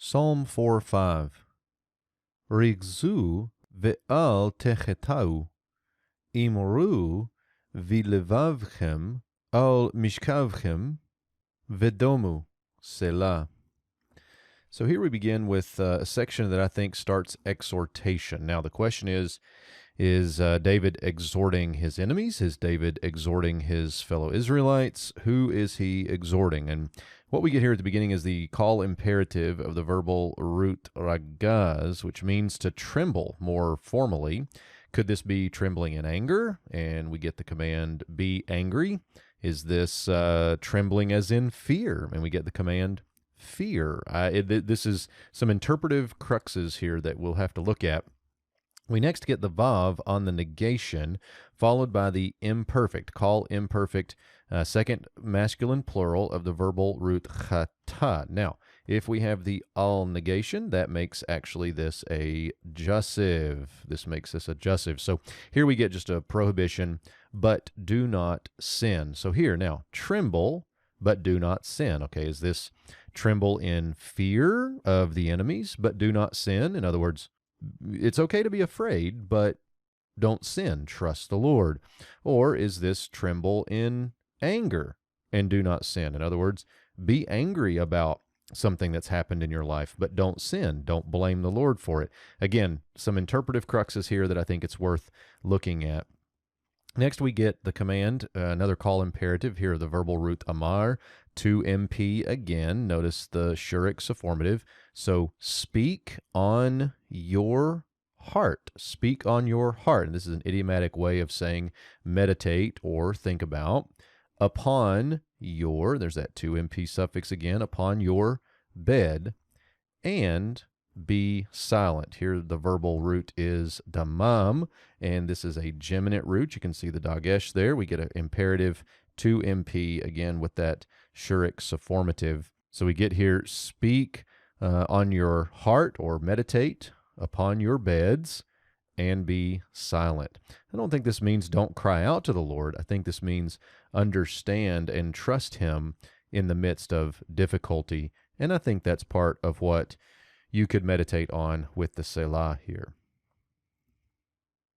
Psalm 4:5. Rigzu ve'al techetau, imru v'levavchem al mishkavchem vedomu. Selah. So here we begin with a section that I think starts exhortation. Now the question is David exhorting his enemies? Is David exhorting his fellow Israelites? Who is he exhorting? And what we get here at the beginning is the call imperative of the verbal root ragaz, which means to tremble more formally. Could this be trembling in anger? And we get the command, be angry. Is this trembling as in fear? And we get the command, fear. This is some interpretive cruxes here that we'll have to look at. We next get the vav on the negation, followed by the imperfect, call imperfect, second masculine plural of the verbal root chata. Now, if we have the al negation, that makes actually this a jussive. This makes this a jussive. So here we get just a prohibition, but do not sin. So here now, tremble, but do not sin. Okay, is this tremble in fear of the enemies, but do not sin? In other words, it's okay to be afraid, but don't sin. Trust the Lord. Or is this tremble in anger and do not sin? In other words, be angry about something that's happened in your life, but don't sin. Don't blame the Lord for it. Again, some interpretive cruxes here that I think it's worth looking at. Next, we get the command, another call imperative here, the verbal root amar, to MP again. Notice the shuric sufformative. So speak on your heart. Speak on your heart. And this is an idiomatic way of saying meditate or think about. Upon your, there's that to MP suffix again, upon your bed, and be silent. Here the verbal root is damam, and this is a geminate root. You can see the dagesh there. We get an imperative to MP again with that shuric sufformative. So we get here, speak on your heart or meditate upon your beds and be silent. I don't think this means don't cry out to the Lord. I think this means understand and trust him in the midst of difficulty. And I think that's part of what you could meditate on with the Selah here.